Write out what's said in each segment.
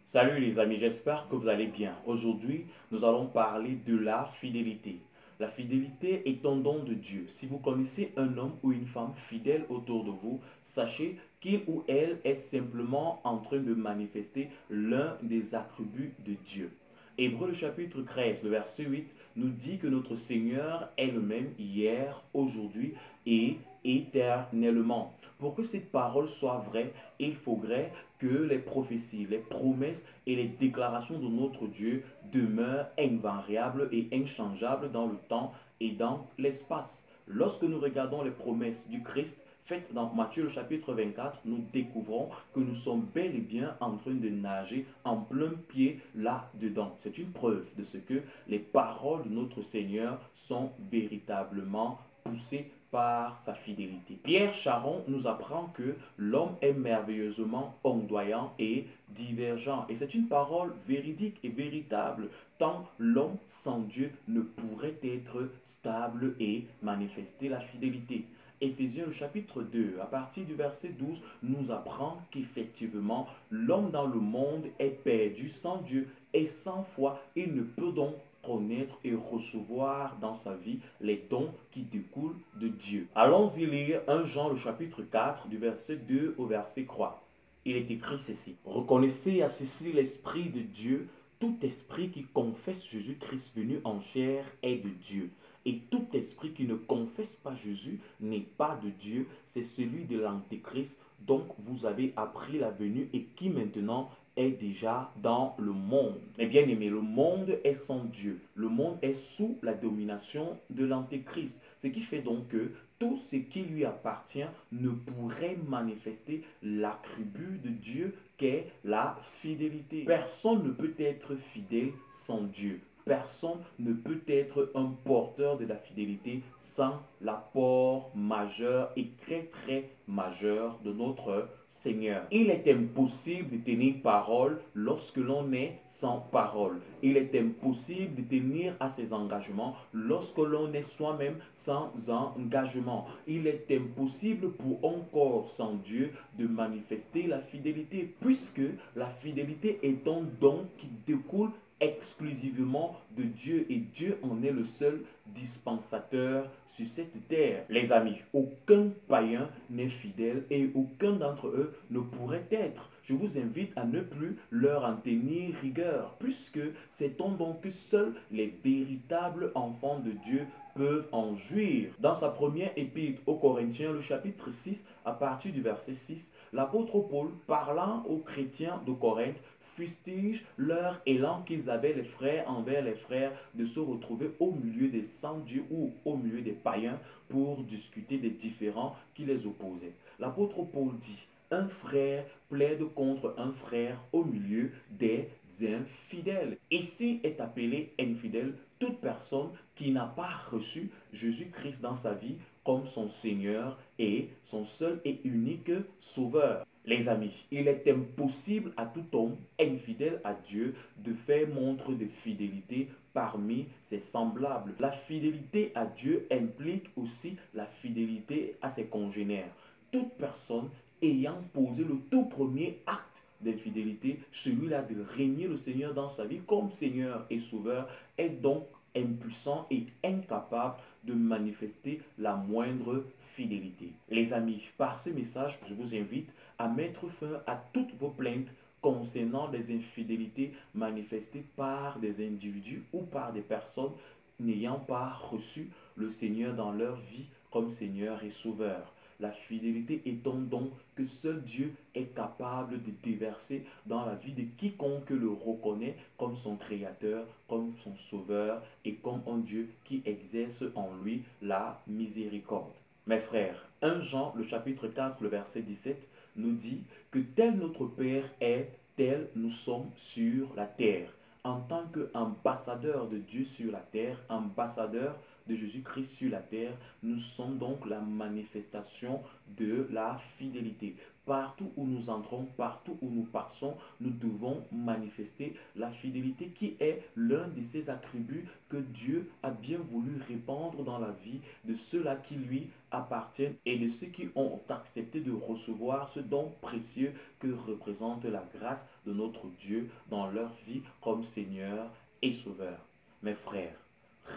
Salut les amis, j'espère que vous allez bien. Aujourd'hui, nous allons parler de la fidélité. La fidélité est un don de Dieu. Si vous connaissez un homme ou une femme fidèle autour de vous, sachez qu'il ou elle est simplement en train de manifester l'un des attributs de Dieu. Hébreu le chapitre 13, le verset 8 nous dit que notre Seigneur est le même hier, aujourd'hui et éternellement. Pour que cette parole soit vraie, il faudrait que les prophéties, les promesses et les déclarations de notre Dieu demeurent invariables et inchangeables dans le temps et dans l'espace. Lorsque nous regardons les promesses du Christ faites dans Matthieu le chapitre 24, nous découvrons que nous sommes bel et bien en train de nager en plein pied là-dedans. C'est une preuve de ce que les paroles de notre Seigneur sont véritablement poussées par sa fidélité. Pierre Charon nous apprend que l'homme est merveilleusement ondoyant et divergent. Et c'est une parole véridique et véritable, tant l'homme sans Dieu ne pourrait être stable et manifester la fidélité. Éphésiens le chapitre 2, à partir du verset 12, nous apprend qu'effectivement, l'homme dans le monde est perdu sans Dieu et sans foi. Il ne peut donc connaître et recevoir dans sa vie les dons qui découlent de Dieu. Allons-y lire 1 Jean le chapitre 4 du verset 2 au verset 3. Il est écrit ceci. Reconnaissez à ceci l'Esprit de Dieu. Tout esprit qui confesse Jésus-Christ venu en chair est de Dieu. Et tout esprit qui ne confesse pas Jésus n'est pas de Dieu, c'est celui de l'Antéchrist dont vous avez appris la venue et qui maintenant est déjà dans le monde. Mais bien aimé, le monde est sans Dieu. Le monde est sous la domination de l'Antéchrist. Ce qui fait donc que tout ce qui lui appartient ne pourrait manifester l'attribut de Dieu qu'est la fidélité. Personne ne peut être fidèle sans Dieu. Personne ne peut être un porteur de la fidélité sans l'apport majeur et très majeur de notre Seigneur. Il est impossible de tenir parole lorsque l'on est sans parole. Il est impossible de tenir à ses engagements lorsque l'on est soi-même sans engagement. Il est impossible pour un corps sans Dieu de manifester la fidélité, puisque la fidélité est un don qui découle exclusivement de Dieu et Dieu en est le seul dispensateur sur cette terre. Les amis, aucun païen n'est fidèle et aucun d'entre eux ne pourrait être. Je vous invite à ne plus leur en tenir rigueur, puisque c'est un don que seuls les véritables enfants de Dieu peuvent en jouir. Dans sa première épître aux Corinthiens, le chapitre 6, à partir du verset 6, l'apôtre Paul, parlant aux chrétiens de Corinthe, fustige leur élan qu'ils avaient les frères envers les frères de se retrouver au milieu des sans-dieux ou au milieu des païens pour discuter des différends qui les opposaient. L'apôtre Paul dit, un frère plaide contre un frère au milieu des infidèles. Ici est appelé infidèle toute personne qui n'a pas reçu Jésus-Christ dans sa vie comme son Seigneur et son seul et unique Sauveur. Les amis, il est impossible à tout homme infidèle à Dieu de faire montre de fidélité parmi ses semblables. La fidélité à Dieu implique aussi la fidélité à ses congénères. Toute personne ayant posé le tout premier acte d'infidélité, celui-là de régner le Seigneur dans sa vie comme Seigneur et Sauveur, est donc impuissant et incapable de manifester la moindre fidélité. Les amis, par ce message, je vous invite à mettre fin à toutes vos plaintes concernant des infidélités manifestées par des individus ou par des personnes n'ayant pas reçu le Seigneur dans leur vie comme Seigneur et Sauveur. La fidélité est un don que seul Dieu est capable de déverser dans la vie de quiconque le reconnaît comme son Créateur, comme son Sauveur et comme un Dieu qui exerce en lui la miséricorde. Mes frères, 1 Jean, le chapitre 4, le verset 17, nous dit que tel notre Père est, tel nous sommes sur la terre. En tant qu'ambassadeur de Dieu sur la terre, ambassadeur de Jésus-Christ sur la terre, nous sommes donc la manifestation de la fidélité. Partout où nous entrons, partout où nous passons, nous devons manifester la fidélité qui est l'un de ces attributs que Dieu a bien voulu répandre dans la vie de ceux-là qui lui appartiennent et de ceux qui ont accepté de recevoir ce don précieux que représente la grâce de notre Dieu dans leur vie comme Seigneur et Sauveur. Mes frères,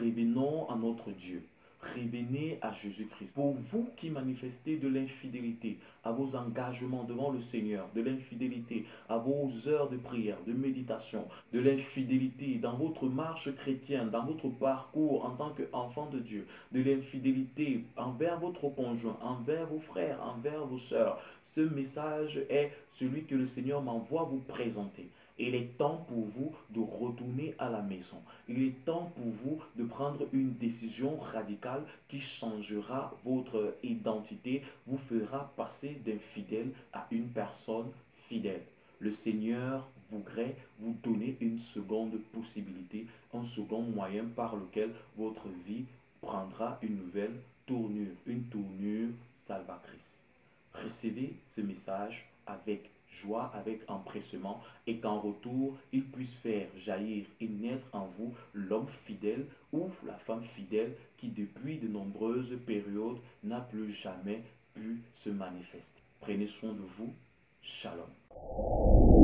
revenons à notre Dieu. Revenez à Jésus-Christ. Pour vous qui manifestez de l'infidélité à vos engagements devant le Seigneur, de l'infidélité à vos heures de prière, de méditation, de l'infidélité dans votre marche chrétienne, dans votre parcours en tant qu'enfant de Dieu, de l'infidélité envers votre conjoint, envers vos frères, envers vos sœurs, ce message est celui que le Seigneur m'envoie vous présenter. Il est temps pour vous de retourner à la maison. Il est temps pour vous de prendre une décision radicale qui changera votre identité, vous fera passer d'infidèle à une personne fidèle. Le Seigneur voudrait vous donner une seconde possibilité, un second moyen par lequel votre vie prendra une nouvelle tournure, une tournure salvatrice. Recevez ce message avec joie, avec empressement, et qu'en retour, il puisse faire jaillir et naître en vous l'homme fidèle ou la femme fidèle qui, depuis de nombreuses périodes, n'a plus jamais pu se manifester. Prenez soin de vous. Shalom.